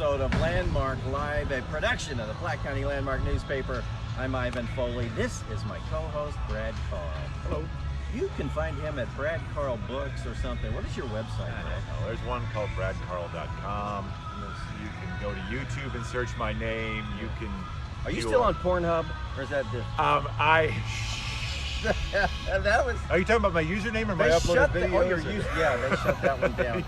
episode of Landmark Live, a production of the Platte County Landmark newspaper. I'm Ivan Foley. This is my co-host, Brad Carl. Hello. You can find him at Brad Carl Books or something. What is your website? I don't know. There's one called bradcarl.com. You can go to YouTube and search my name. You can. Are you still on Pornhub, or is that different? That was. Are you talking about my username or my They uploaded shut videos? yeah, they shut that one down.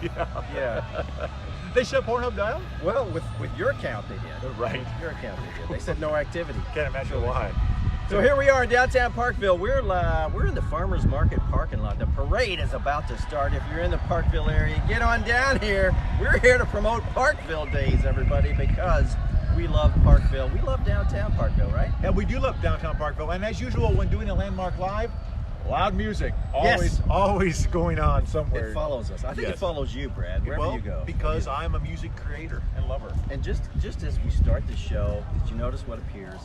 Yeah. They shut Pornhub down? Well, with your account they did. Right. With your account they did. They said no activity. Can't imagine why. So here we are in downtown Parkville. We're in the Farmers Market parking lot. The parade is about to start. If you're in the Parkville area, get on down here. We're here to promote Parkville Days, everybody, because we love Parkville. We love downtown Parkville, right? Yeah, we do love downtown Parkville. And as usual, when doing a Landmark Live, loud music. Always going on somewhere. It follows us. I think it follows you, Brad, wherever you go. Because I'm a music creator and lover. And just as we start the show, did you notice what appears?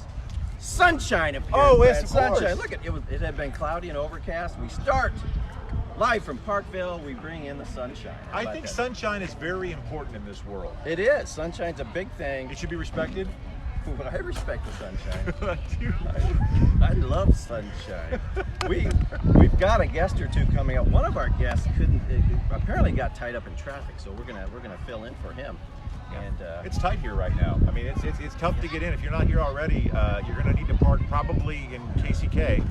Sunshine appears. Oh, yes, Brad. of course. Sunshine. Look, it had been cloudy and overcast. We start live from Parkville. We bring in the sunshine. I think sunshine is very important in this world. It is. Sunshine's a big thing. It should be respected. But I respect the sunshine. You- I love sunshine. We've got a guest or two coming up. One of our guests apparently got tied up in traffic, so we're gonna fill in for him. And it's tight here right now. I mean, it's tough to get in. If you're not here already, you're going to need to park probably in KCK,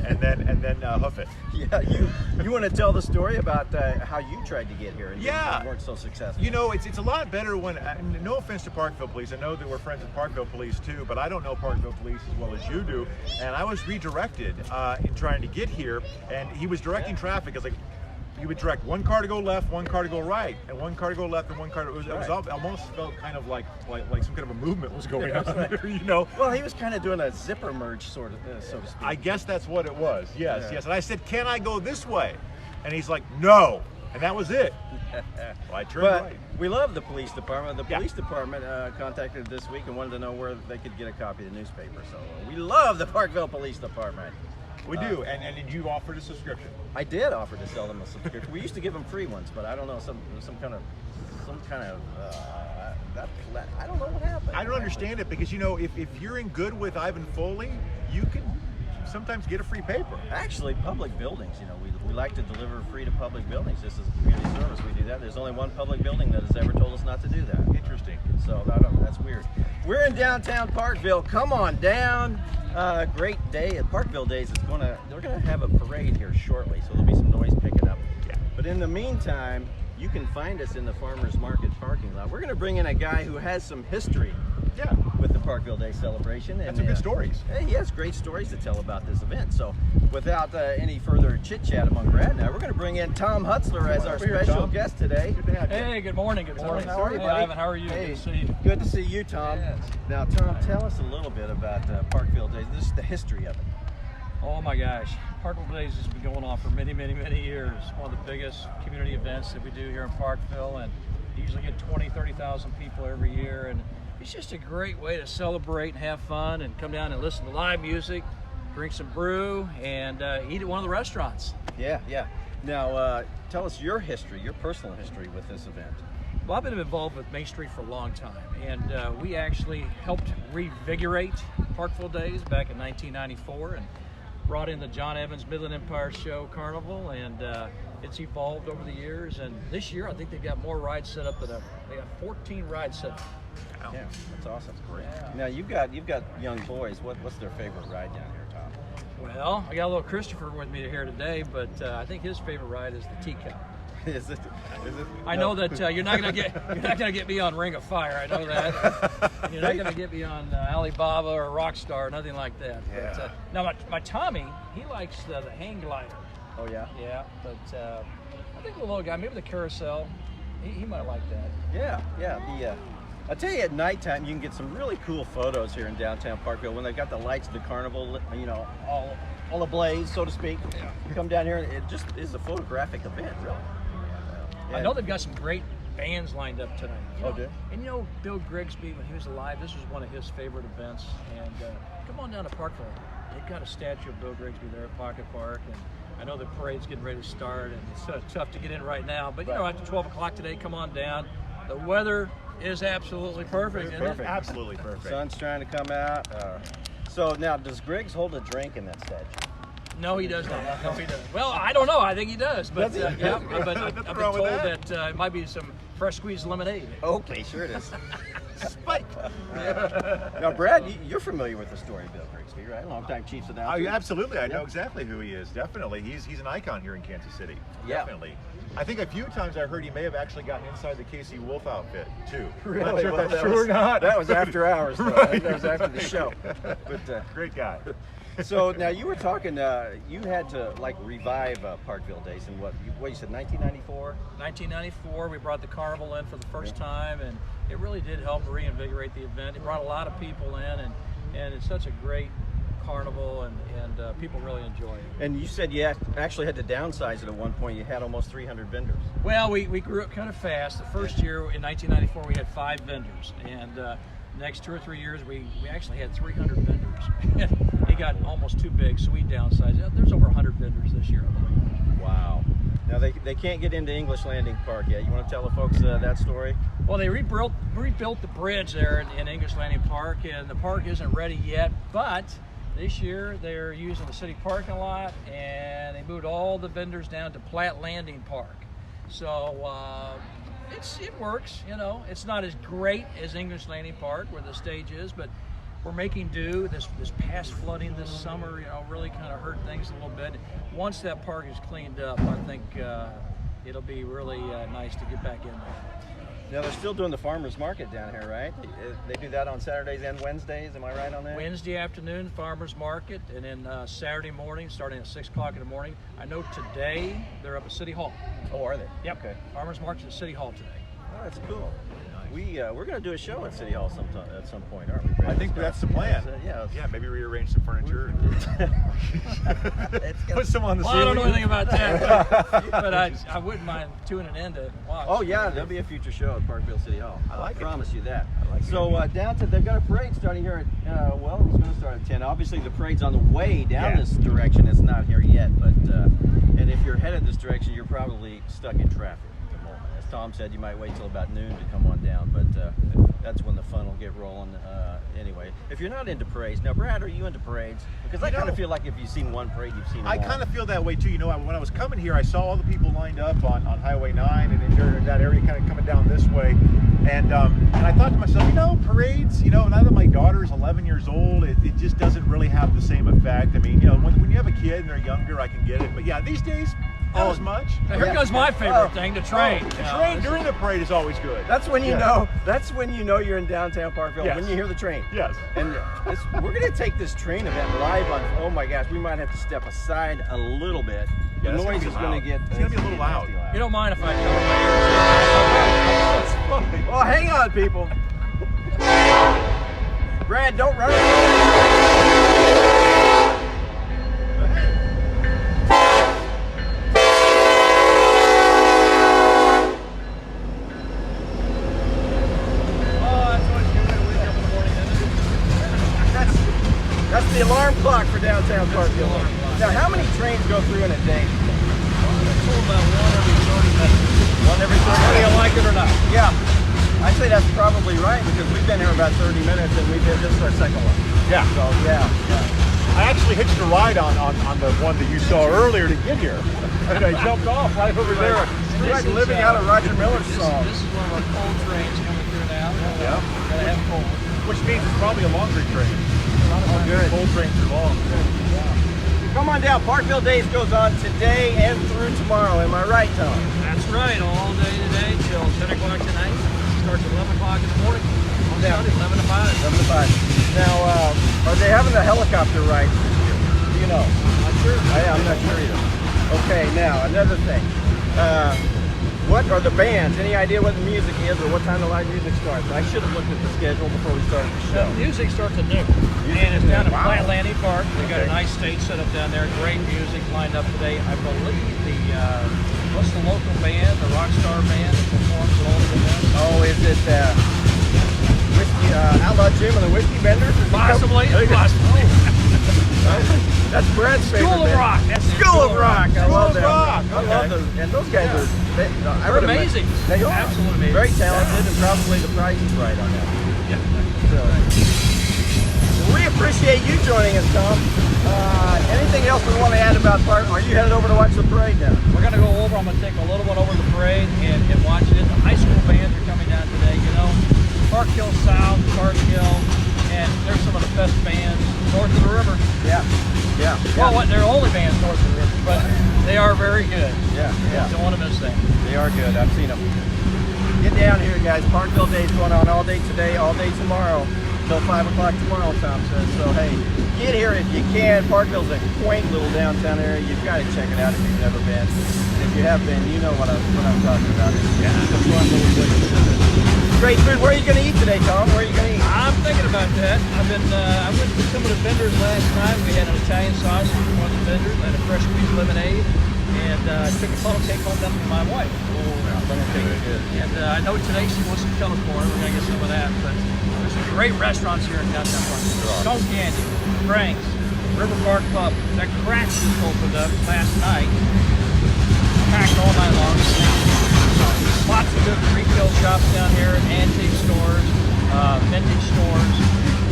and then hoof it. Yeah, you want to tell the story about how you tried to get here and you weren't so successful. You know, it's a lot better when. No offense to Parkville Police. I know that we're friends with Parkville Police too, but I don't know Parkville Police as well as you do. And I was redirected in trying to get here, and he was directing traffic. It's like, you would direct one car to go left, one car to go right, and one car to go left, and one car to it was almost felt kind of like some kind of a movement was going on there, you know. Well, he was kind of doing a zipper merge sort of, so to speak. I guess that's what it was. Yes. And I said, "Can I go this way?" And he's like, "No." And that was it. Well, I turned right. We love the police department. The police department contacted this week and wanted to know where they could get a copy of the newspaper. So we love the Parkville Police Department. We do, and did you offer a subscription? I did offer to sell them a subscription. We used to give them free ones, but I don't know, some kind of I don't know what happened. I don't understand it, because you know, if you're in good with Ivan Foley, you can sometimes get a free paper. Actually, public buildings, you know, we like to deliver free to public buildings. This is a community service. We do that. There's only one public building that has ever told us not to do that. Interesting. So that's weird. We're in downtown Parkville. Come on down. Great day at Parkville Days. They're gonna have a parade here shortly, so there'll be some noise picking up. Yeah. But in the meantime, you can find us in the Farmers Market parking lot. We're gonna bring in a guy who has some history with the Parkville Day celebration. And some good stories. He has great stories to tell about this event. So without any further chit-chat among Brad and I, we're going to bring in Tom Hutsler as our special guest today. Good to have you. Hey, good morning. Good morning. How are you, Hey, buddy? Ivan, how are you? Hey, Good to see you. Good to see you, Tom. Yes. Now, Tom, tell us a little bit about Parkville Days. This is the history of it. Oh my gosh, Parkville Days has been going on for many years. One of the biggest community events that we do here in Parkville, and usually get 20-30,000 people every year, and it's just a great way to celebrate and have fun and come down and listen to live music, drink some brew, and eat at one of the restaurants. Yeah. Now, tell us your history, your personal history with this event. Well, I've been involved with Main Street for a long time, and we actually helped revigorate Parkville Days back in 1994 and brought in the John Evans Midland Empire Show Carnival, and it's evolved over the years. And this year, I think they've got more rides set up they got 14 rides set up. Wow. Yeah, that's awesome. That's great. Yeah. Now you've got young boys. What's their favorite ride down here, Tom? Well, I got a little Christopher with me here today, but I think his favorite ride is the teacup. Is it? I know that you're not gonna get me on Ring of Fire. I know that. And you're not gonna get me on Alibaba or Rockstar, nothing like that. Yeah. But, now my Tommy, he likes the hang glider. Oh yeah. Yeah, but I think the little guy, maybe the carousel, he might like that. Yeah. I tell you, at nighttime you can get some really cool photos here in downtown Parkville when they've got the lights of the carnival, you know, all ablaze, so to speak. Yeah. You come down here, and it just is a photographic event, really. I know they've got some great bands lined up tonight. Do? And you know, Bill Grigsby, when he was alive, this was one of his favorite events. And come on down to Parkville. They've got a statue of Bill Grigsby there at Pocket Park, and I know the parade's getting ready to start, and it's tough to get in right now. But you know, after 12 o'clock today, come on down. The weather is absolutely perfect, isn't it? Absolutely perfect. Sun's trying to come out. So now, does Griggs hold a drink in that statue? No, he does not. No, he doesn't. Well, I don't know. I think he does. But yeah, but I've been wrong with told that. that it might be some fresh squeezed lemonade. Okay, sure it is. Spike. Now, Brad, you're familiar with the story of Bill Grigsby, right? Longtime Chiefs of Down. Absolutely. I know exactly who he is. Definitely. He's an icon here in Kansas City. Yeah. Definitely. I think a few times I heard he may have actually gotten inside the Casey Wolf outfit, too. Really? Not sure Well, if that's true or not. That was after hours, though. Right. That was after the show. But Great guy. so now you were talking. You had to like revive Parkville Days in what you said, 1994? 1994, we brought the carnival in for the first time, and it really did help reinvigorate the event. It brought a lot of people in, and it's such a great carnival, and people really enjoy it. And you said you actually had to downsize it at one point. You had almost 300 vendors. Well, we grew up kind of fast. The first year in 1994, we had 5 vendors, and next 2 or 3 years, we actually had 300 vendors. It got almost too big, so we downsized. There's over 100 vendors this year, I believe. Wow. Now they can't get into English Landing Park yet. You want to tell the folks that story? Well, they rebuilt the bridge there in English Landing Park, and the park isn't ready yet, but this year they're using the city parking lot, and they moved all the vendors down to Platte Landing Park. So it works, you know. It's not as great as English Landing Park where the stage is, but we're making do. This past flooding this summer, you know, really kind of hurt things a little bit. Once that park is cleaned up, I think it'll be really nice to get back in there. Now they're still doing the farmers market down here, right? They do that on Saturdays and Wednesdays. Am I right on that? Wednesday afternoon, farmers market, and then Saturday morning, starting at 6 o'clock in the morning. I know today they're up at City Hall. Oh, are they? Yep. Okay. Farmers market at City Hall today. Oh, that's cool. We're going to do a show at City Hall sometime at some point, aren't we? I think that's the plan. Yeah. Maybe rearrange some furniture. Put some on the Well, ceiling. I don't know anything about that, but I wouldn't mind tuning in to watch. Oh yeah, there'll be a future show at Parkville City Hall. I promise you that. I like it. So down to they've got a parade starting here at well, it's going to start at 10. Obviously, the parade's on the way down this direction. It's not here yet, but and if you're headed this direction, you're probably stuck in traffic at the moment. As Tom said, you might wait till about noon to come on down, but that's when the fun will get rolling. Anyway, if you're not into parades, now Brad, are you into parades? Because I kind of feel like if you've seen one parade, you've seen them all. I kind of feel that way too. You know, when I was coming here, I saw all the people lined up on Highway 9 and in that area, kind of coming down this way, and I thought to myself, you know, parades. You know, now that my daughter's 11 years old, it just doesn't really have the same effect. I mean, you know, when you have a kid and they're younger, I can get it, but yeah, these days. Not as much. Here goes my favorite thing, the train. The train during the parade is always good. That's when you know. That's when you know you're in downtown Parkville. Yes. When you hear the train. Yes. And we're going to take this train event live on. Oh my gosh, we might have to step aside a little bit. Yeah, The it's gonna noise be is going loud. to get. It's gonna be a little loud. You don't mind if I come Well, hang on, people. Brad, don't run. That's the alarm clock for downtown Parkville. Now, how many trains go through in a day? about one every 30 minutes. One every 30 Whether minutes. you like it or not. Yeah. I say that's probably right because we've been here about 30 minutes and we've hit this is our second one. Yeah. So, yeah. I actually hitched a ride on the one that you saw earlier to get here. And I jumped off right over there. You're like living out of Roger Miller's song. This is one of our coal trains coming through now. Yeah. Gotta have coal. Which means it's probably a longer train. Oh, good. Coal trains are long. Come on down. Parkville Days goes on today and through tomorrow. Am I right, Tom? That's right, all day today till 10 o'clock tonight. Starts at 11 o'clock in the morning. On Sunday, 11 to 5. 7 to 5. Now, are they having the helicopter rides this year? Do you know? Not sure. I'm not sure either. Okay, now, another thing. What are the bands? Any idea what the music is or what time the live music starts? I should have looked at the schedule before we started the show. The music starts at noon. And it's down at Wow. Platte County Park. They got a nice stage set up down there. Great music lined up today. I believe what's the local band, the Rockstar Band that performs at all the events? Oh, is it Whiskey Outlaw Jim and the Whiskey Vendors? Possibly. Possibly. That's Brad's favorite. School of Rock. That's it, School of Rock. I love that. Rock. I love those. And those guys are They're amazing. They are. Absolutely amazing. Very talented, and probably the price is right on that. So, we appreciate you joining us, Tom. Anything else we want to add about Park? Are you headed over to watch the parade now? We're going to go over. I'm going to take a little one over the parade and watch it. The high school bands are coming down today. You know, Parkville South, Parkville, and there's some of the best bands north of the river. Yeah. Well, they're only bands north of the river, but they are very good. Yeah. Don't want to miss them. They are good. I've seen them. Get down here, guys. Parkville Days going on all day today, all day tomorrow, till 5 o'clock tomorrow, Tom says. So, hey, get here if you can. Parkville's a quaint little downtown area. You've got to check it out if you've never been. And if you have been, you know what I'm talking about. It's a fun little place. Great food. Where are you going to eat today, Tom? Where are you going to eat? I'm thinking about that. I went to some of the vendors last night. We had an Italian sausage from one of the vendors, and a fresh squeezed lemonade, and took a funnel cake home down for my wife. Funnel cake is good. And I know today she wants some kettle corn. We're going to get some of that. But there's some great restaurants here in downtown Parkville. Stone Candy, Frank's, River Park Pub. That crack just opened up last night. Packed all night long. Lots of good retail shops down here, antique stores, vintage stores,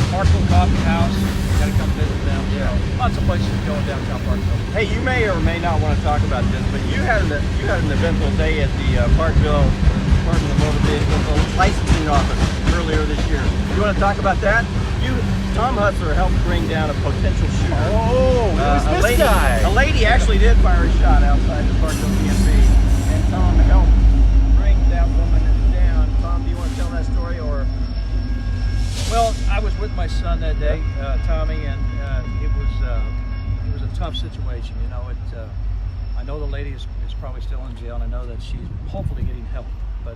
Parkville Coffee House. Got to come visit them. Yeah. Lots of places to go in downtown Parkville. Hey, you may or may not want to talk about this, but you had an eventful day at the Parkville Motor Vehicle Licensing Office earlier this year. You want to talk about that? Tom Hutsler helped bring down a potential shooter. Oh, who's this guy? A lady actually did fire a shot outside the Parkville DMV, and Tom helped bring that woman down. Tom, do you want to tell that story, or? Well, I was with my son that day, Tommy, and it was a tough situation. You know, I know the lady is probably still in jail, and I know that she's hopefully getting help. But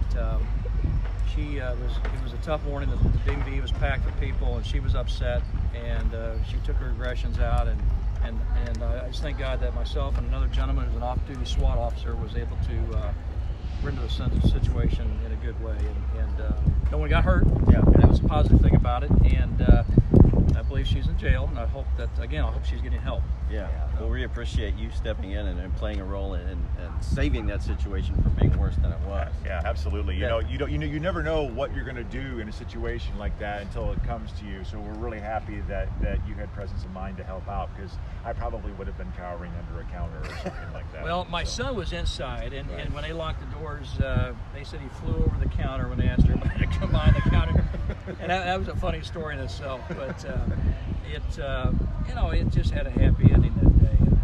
it was a tough morning. The DMV was packed with people, and she was upset, and she took her aggressions out. And I just thank God that myself and another gentleman who's an off-duty SWAT officer was able to render the situation in a good way, and no one got hurt. Yeah, that was a positive thing about it, and I believe she's in jail, and I hope she's getting help. Yeah, well, we appreciate you stepping in and playing a role and saving that situation from being worse than it was. Yeah, absolutely. You never know what you're going to do in a situation like that until it comes to you. So we're really happy that you had presence of mind to help out, because I probably would have been cowering under a counter or something like that. Well, my son was inside, and when they locked the doors, they said he flew over the counter when they asked everybody to come behind the counter, and that was a funny story in itself. But it just had a happy ending that day, and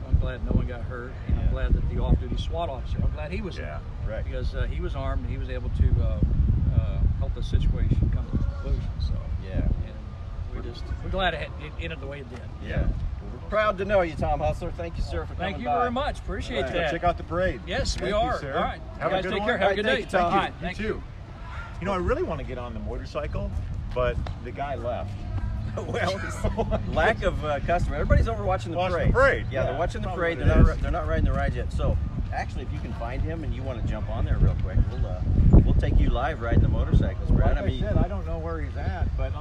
I'm glad no one got hurt, and I'm glad that the off-duty SWAT officer, I'm glad he was there, right, because he was armed and he was able to help the situation come to a conclusion. So and we're glad it ended the way it did. Yeah. We're proud to know you, Tom Hutsler. Thank you, sir, for coming by. Thank you very much. Appreciate that. Check out the parade. Yes, we are. Sir. All right. Have you a guys good take one. care. Have a good day. Thank you, Tom. All right. You Thank too. you. You know, I really want to get on the motorcycle, but the guy left. Well, lack of customer. Everybody's over watching the parade. Yeah, they're watching the parade. They're not riding the ride yet. So, actually, if you can find him and you want to jump on there real quick, we'll take you live riding the motorcycles, Brad. Like I said, I don't know where he's at, but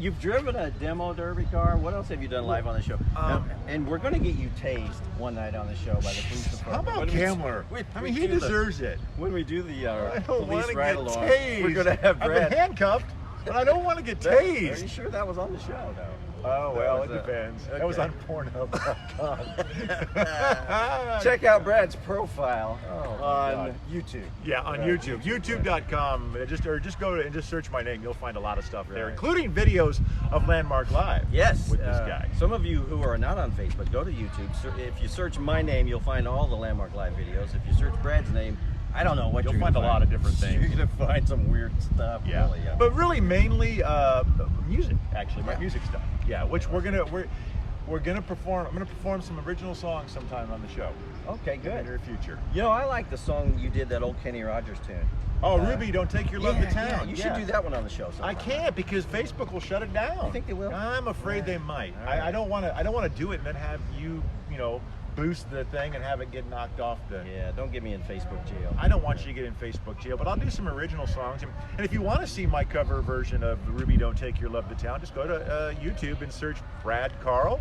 you've driven a demo derby car. What else have you done live on the show? And we're going to get you tased one night on the show by the police department. How about Kamler? He deserves it. When we do the I don't police ride along, tased. we're going to have Brad. I've been handcuffed, but I don't want to get tased. Are you sure that was on the show, though? Oh, well, it depends. Okay. That was on Pornhub.com. Check out Brad's profile on YouTube. Yeah, on YouTube. YouTube.com. Just go and just search my name. You'll find a lot of stuff there, including videos of Landmark Live. Yes. With this guy. Some of you who are not on Facebook, go to YouTube. If you search my name, you'll find all the Landmark Live videos. If you search Brad's name, I don't know what you'll find a lot of different things. You're gonna find some weird stuff. Yeah, really, but really mainly music. Actually, my music stuff. Yeah, which we're gonna perform. I'm gonna perform some original songs sometime on the show. Okay, good. In the near future. You know, I like the song you did, that old Kenny Rogers tune. Oh, Ruby, don't take your love to town. Yeah, you should do that one on the show sometime. I can't, because Facebook will shut it down. You think they will? I'm afraid they might. I don't want to do it and then have you boost the thing and have it get knocked off the. Yeah, don't get me in Facebook jail. I don't want you to get in Facebook jail, but I'll do some original songs. And if you want to see my cover version of Ruby Don't Take Your Love to Town, just go to YouTube and search Brad Carl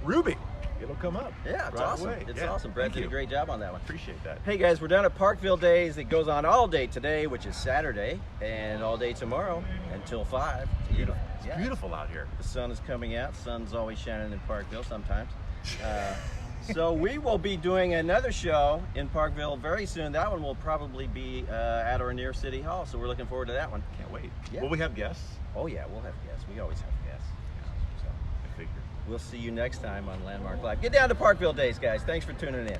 Ruby. It'll come up. Yeah, it's right awesome. away. It's Yeah, awesome. Brad thank did a you. great job on that one. Appreciate that. Hey guys, we're down at Parkville Days. It goes on all day today, which is Saturday, and all day tomorrow until 5. Beautiful. It's Yeah. beautiful out here. The sun is coming out. Sun's always shining in Parkville sometimes. So we will be doing another show in Parkville very soon. That one will probably be at or near City Hall, so we're looking forward to that one. Can't wait. Yeah. Will we have guests? Oh yeah, we'll have guests. We always have guests. So I figure. we'll see you next time on Landmark Live. Get down to Parkville Days, guys. Thanks for tuning in.